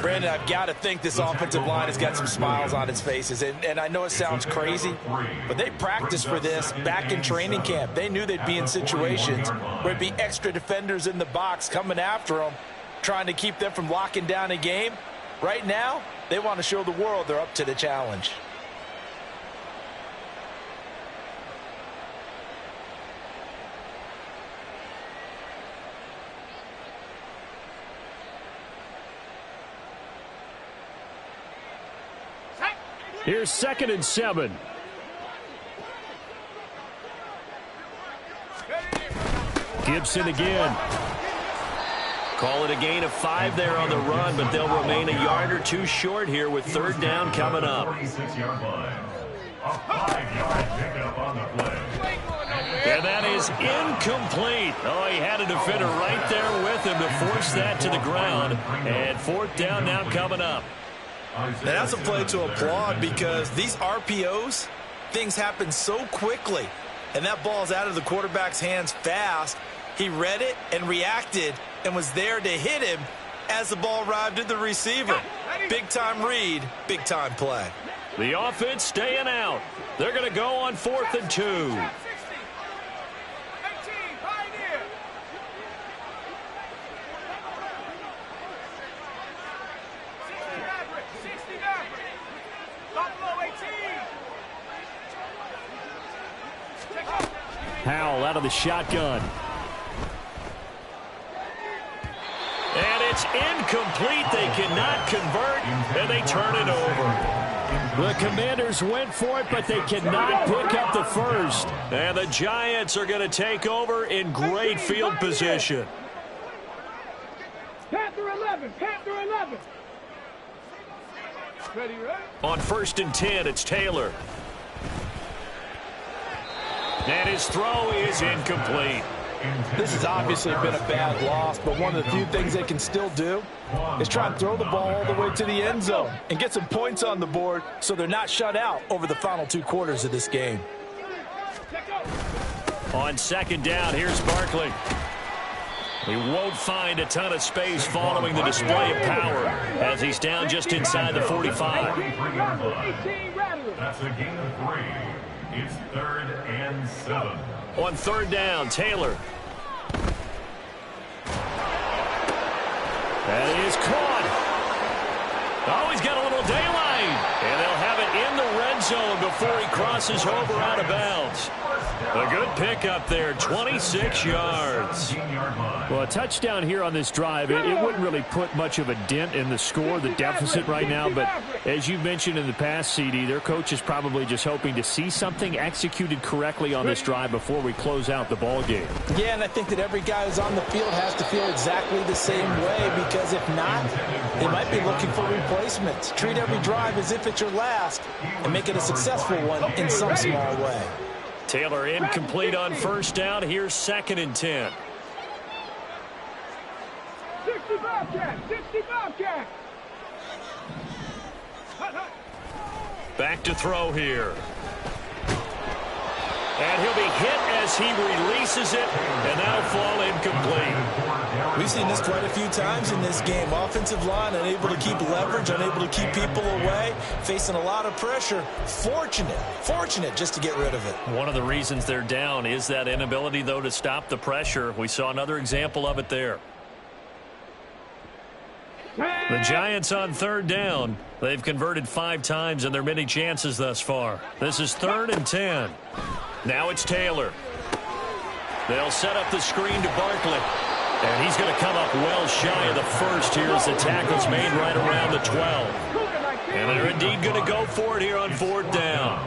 Brandon, I've got to think this offensive line has got some smiles on its faces. And I know it sounds crazy, but they practiced for this back in training camp. They knew they'd be in situations where it'd be extra defenders in the box coming after them, trying to keep them from locking down a game. Right now, they want to show the world they're up to the challenge. Here's 2nd and 7. Gibson again. Call it a gain of 5 there on the run, but they'll remain a yard or 2 short here with 3rd down coming up. 46-yard line. A 5-yard pickup on the play. And that is incomplete. Oh, he had a defender right there with him to force that to the ground. And 4th down now coming up. And that's a play to applaud because these RPOs, things happen so quickly. And that ball's out of the quarterback's hands fast. He read it and reacted and was there to hit him as the ball arrived at the receiver. Big-time read, big-time play. The offense staying out. They're going to go on 4th and 2. Howell out of the shotgun. And It's incomplete. They cannot convert, and they turn it over. The Commanders went for it, but they cannot pick up the first. And the Giants are going to take over in great field position. Panther 11, Panther 11. Ready, right? On 1st and 10, it's Taylor. And his throw is incomplete. This has obviously been a bad loss, but one of the few things they can still do is try and throw the ball all the way to the end zone and get some points on the board so they're not shut out over the final 2 quarters of this game. On 2nd down, here's Barkley. He won't find a ton of space following the display of power as he's down just inside the 45. That's a gain of 3. It's 3rd and 7. On 3rd down, Taylor. That is caught. Oh, he's got a little daylight. And they'll have it in the red zone before he crosses over out of bounds. A good pickup there, 26 yards. Well, a touchdown here on this drive, it wouldn't really put much of a dent in the score, the deficit right now. But as you mentioned in the past, CD, their coach is probably just hoping to see something executed correctly on this drive before we close out the ball game. Yeah, and I think that every guy who's on the field has to feel exactly the same way, because if not, they might be looking for replacements. Treat every drive as if it's your last and make it a successful one in some small way. Taylor incomplete on 1st down. Here's 2nd and 10. 65 cat, 65 cat. Back to throw here. And he'll be hit as he releases it, and that'll fall incomplete. We've seen this quite a few times in this game. Offensive line unable to keep leverage, unable to keep people away, facing a lot of pressure. Fortunate just to get rid of it. One of the reasons they're down is that inability, though, to stop the pressure. We saw another example of it there. The Giants on 3rd down. They've converted 5 times in their many chances thus far. This is 3rd and 10. Now it's Taylor. They'll set up the screen to Barkley. And he's going to come up well shy of the first here as the tackle's made right around the 12. And they're indeed going to go for it here on 4th down.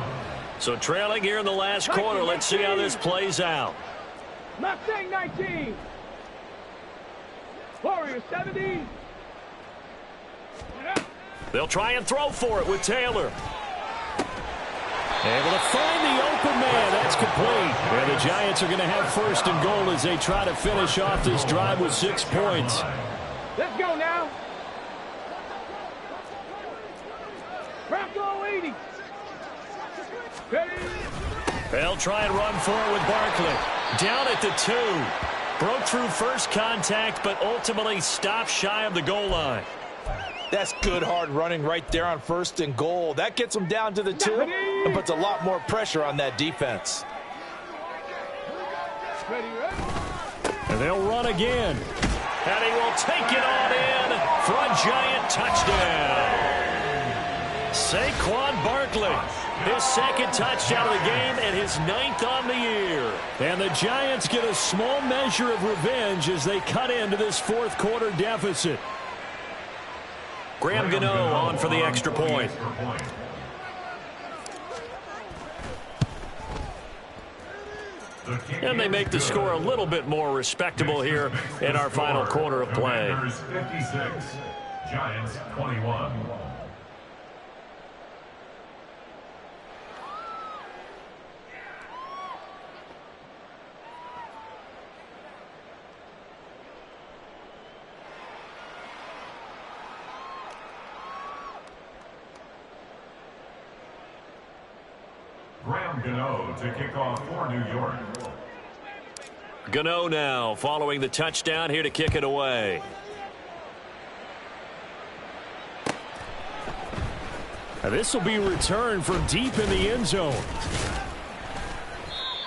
So trailing here in the last quarter. Let's see how this plays out. Mustang 19. Warrior 70. They'll try and throw for it with Taylor. Able to find the open man. That's complete. And the Giants are going to have 1st and goal as they try to finish off this drive with 6 points. Let's go now. Bronco 80. Ready. They'll try and run for it with Barkley. Down at the 2. Broke through first contact, but ultimately stopped shy of the goal line. That's good hard running right there on 1st and goal. That gets them down to the 2 and puts a lot more pressure on that defense. And they'll run again. And he will take it on in for a Giant touchdown. Saquon Barkley, his 2nd touchdown of the game and his 9th on the year. And the Giants get a small measure of revenge as they cut into this 4th quarter deficit. Graham Gano on for the extra point. And they make the score a little bit more respectable here in our final quarter of play. 56, Giants 21. Graham Gano to kick off for New York. Gano now following the touchdown here to kick it away. Now this will be returned from deep in the end zone.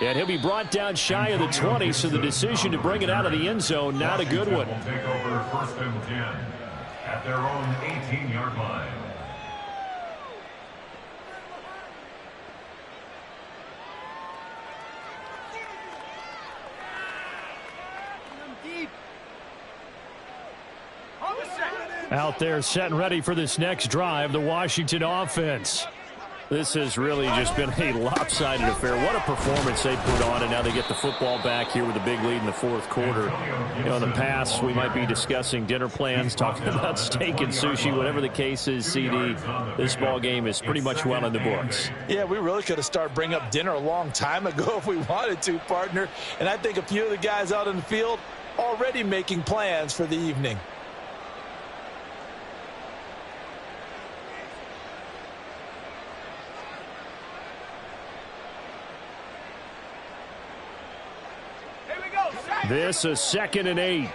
And he'll be brought down shy of the 20, so the decision to bring it out of the end zone, not a good one. Will take over 1st and 10 at their own 18-yard line. Out there set and ready for this next drive, the Washington offense. This has really just been a lopsided affair. What a performance they put on, and now they get the football back here with a big lead in the fourth quarter. You know, in the past, we might be discussing dinner plans, talking about steak and sushi, whatever the case is, CD. This ball game is pretty much well in the books. Yeah, we really could have started bringing up dinner a long time ago if we wanted to, partner. And I think a few of the guys out in the field already making plans for the evening. This is 2nd and 8.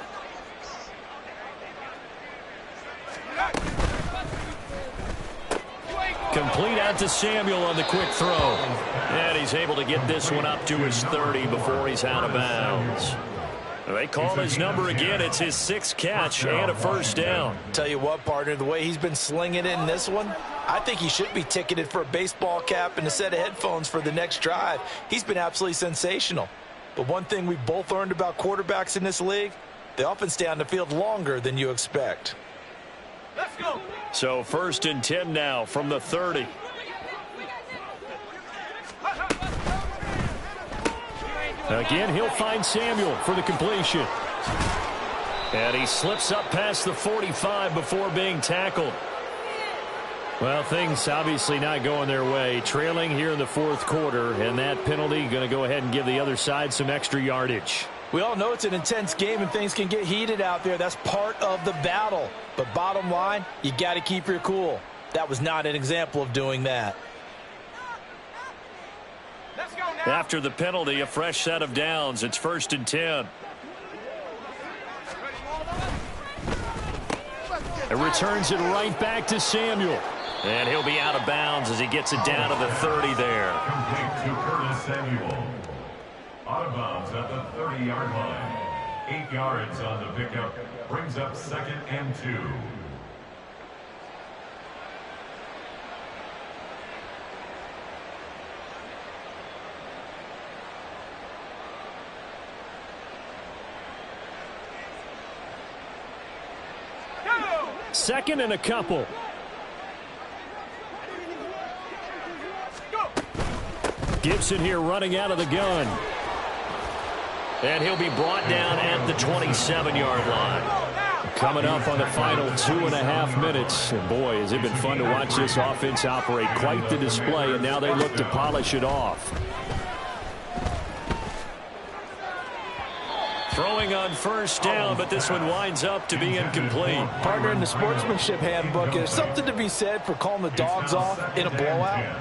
Complete out to Samuel on the quick throw. And he's able to get this one up to his 30 before he's out of bounds. They call his number again. It's his 6th catch and a first down. Tell you what, partner, the way he's been slinging it in this one, I think he should be ticketed for a baseball cap and a set of headphones for the next drive. He's been absolutely sensational. But one thing we both learned about quarterbacks in this league, they often stay on the field longer than you expect. Let's go. So 1st and 10 now from the 30. Again, he'll find Samuel for the completion. And he slips up past the 45 before being tackled. Well, things obviously not going their way. Trailing here in the fourth quarter, and that penalty going to go ahead and give the other side some extra yardage. We all know it's an intense game and things can get heated out there. That's part of the battle. But bottom line, you got to keep your cool. That was not an example of doing that. Let's go now. After the penalty, a fresh set of downs. It's 1st and 10. It returns it right back to Samuel. And he'll be out of bounds as he gets it down to the 30 there. Complete to Curtis Samuel. Out of bounds at the 30-yard line. 8 yards on the pickup. Brings up 2nd and 2. Second and a couple. Gibson here running out of the gun. And he'll be brought down at the 27-yard line. Coming up on the final 2.5 minutes. And boy, has it been fun to watch this offense operate. Quite the display, and now they look to polish it off. Throwing on first down, but this one winds up to be incomplete. Partner, in the sportsmanship handbook, there's something to be said for calling the dogs off in a blowout.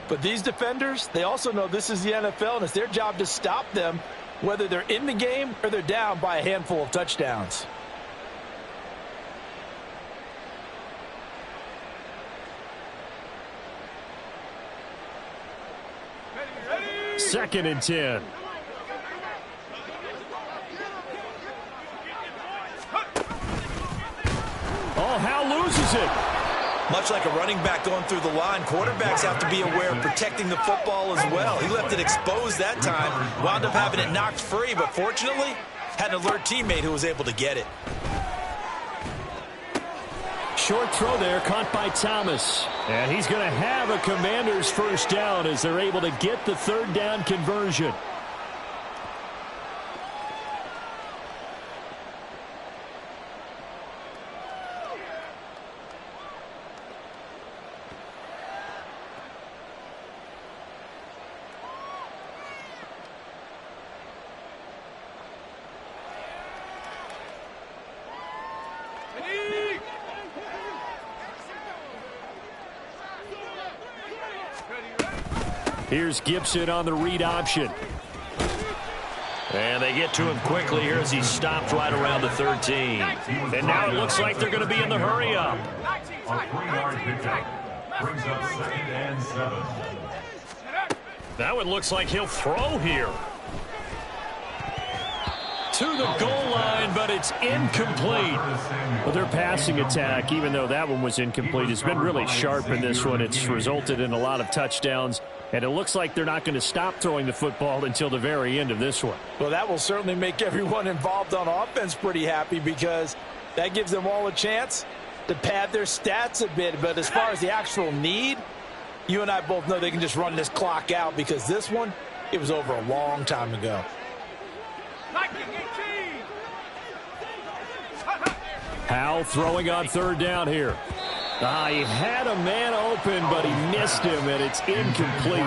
But these defenders, they also know this is the NFL, and it's their job to stop them, whether they're in the game or they're down by a handful of touchdowns. Second and 10. Oh, Hal loses it. Much like a running back going through the line, quarterbacks have to be aware of protecting the football as well. He left it exposed that time, wound up having it knocked free, but fortunately had an alert teammate who was able to get it. Short throw there, caught by Thomas. And he's going to have a Commanders first down as they're able to get the third down conversion. Here's Gibson on the read option. And they get to him quickly here as he stopped right around the 13. And now it looks like they're going to be in the hurry up. A 3-yard pickup. Brings up 2nd and 7. That one looks like he'll throw here. To the goal line, but it's incomplete. Well, their passing attack, even though that one was incomplete, has been really sharp in this one. It's resulted in a lot of touchdowns. And it looks like they're not going to stop throwing the football until the very end of this one. Well, that will certainly make everyone involved on offense pretty happy because that gives them all a chance to pad their stats a bit, but as far as the actual need, you and I both know they can just run this clock out because this one, it was over a long time ago. Howell throwing on third down here. He had a man open, but he missed him, and it's incomplete.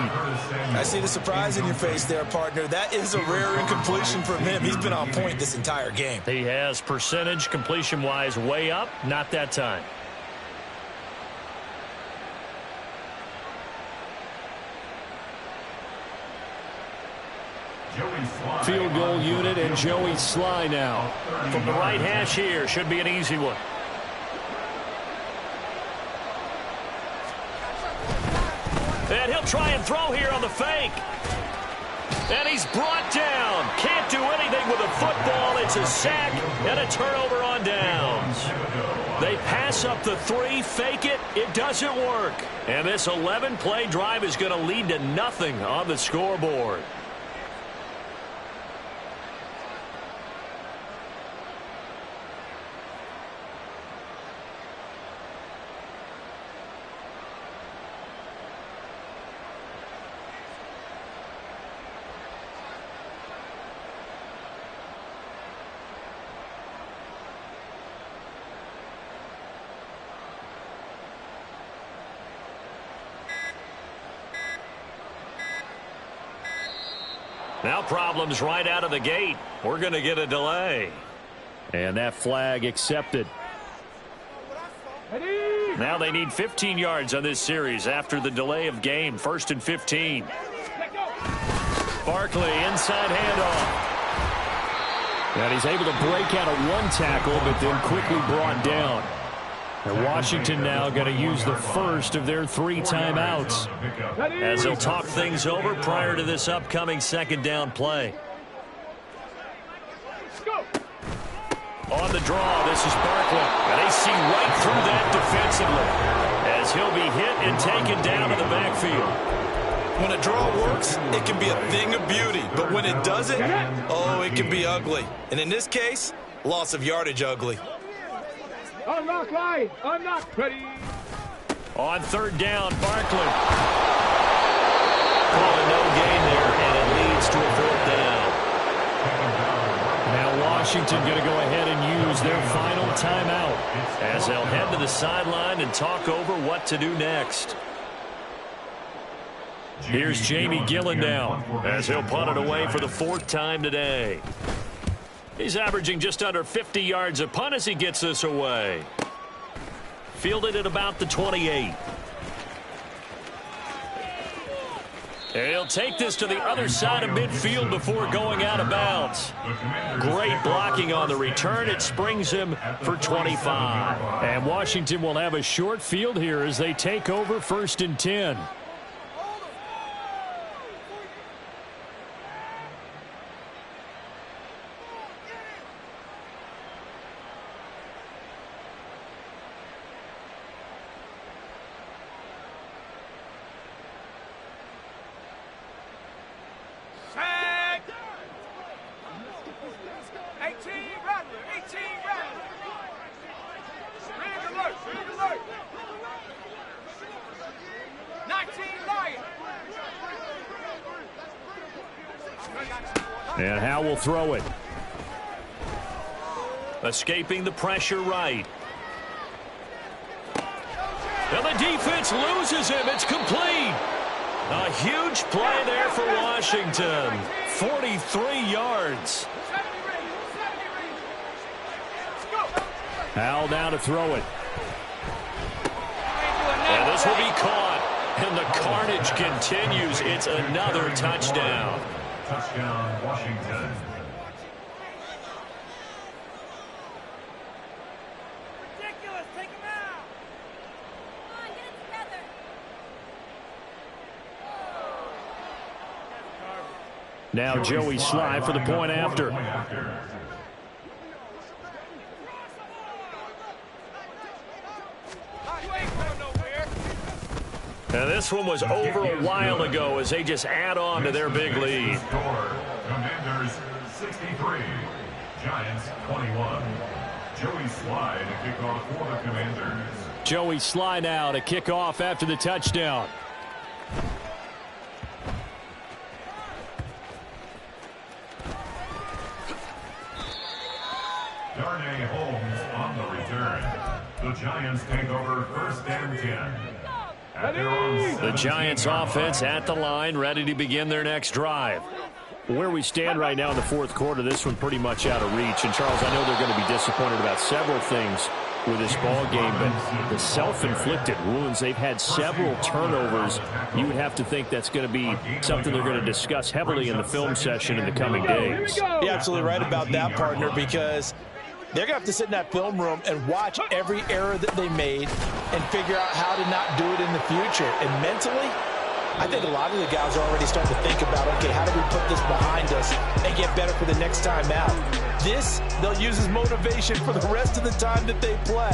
I see the surprise in your face there, partner. That is a rare incompletion from him. He's been on point this entire game. He has percentage completion-wise way up, not that time. Field goal unit and Joey Sly now. From the right hash here, should be an easy one. And he'll try and throw here on the fake. And he's brought down. Can't do anything with a football. It's a sack and a turnover on downs. They pass up the 3, fake it. It doesn't work. And this 11-play drive is going to lead to nothing on the scoreboard. Now problems right out of the gate. We're going to get a delay. And that flag accepted. Now they need 15 yards on this series after the delay of game. 1st and 15. Barkley inside handoff. And he's able to break out of 1 tackle, but then quickly brought down. And Washington now going to use the first of their 3 timeouts. As they'll talk things over prior to this upcoming 2nd down play. On the draw, this is Barkley. And they see right through that defensively. As he'll be hit and taken down to the backfield. When a draw works, it can be a thing of beauty. But when it doesn't, oh, it can be ugly. And in this case, loss of yardage ugly. Unlock line. Unlock. Ready. On 3rd down, Barkley. Calling no gain there, and it leads to a 4th down. Now Washington going to go ahead and use their final timeout. As they'll head to the sideline and talk over what to do next. Here's Jamie Gillen now, as he'll punt it away for the 4th time today. He's averaging just under 50 yards a punt as he gets this away. Fielded at about the 28. And he'll take this to the other side of midfield before going out of bounds. Great blocking on the return. It springs him for 25. And Washington will have a short field here as they take over 1st and 10. And Howell will throw it. Escaping the pressure right. And the defense loses him. It's complete. A huge play there for Washington. 43 yards. Howell now to throw it. And this will be caught. And the carnage continues. It's another touchdown. Touchdown, Washington. Ridiculous. Take him out. Come on, get it together. Now Joey Sly for the point after. And this one was over a while ago as they just add on to their big lead. Commanders 63, Giants 21. Joey Sly to kick off for the Commanders. Joey Sly now to kick off after the touchdown. Darnay Holmes on the return. The Giants take over 1st and 10. At their own The 17-yard Giants offense line. at the line, ready to begin their next drive. Where we stand right now in the fourth quarter, this one pretty much out of reach. And, Charles, I know they're going to be disappointed about several things with this ball game, but the self-inflicted wounds, they've had several turnovers. You would have to think that's going to be something they're going to discuss heavily in the film session in the coming days. You're absolutely right about that, partner, because they're going to have to sit in that film room and watch every error that they made and figure out how to not do it in the future. And mentally, I think a lot of the guys are already starting to think about, okay, how do we put this behind us and get better for the next time out? This, they'll use as motivation for the rest of the time that they play.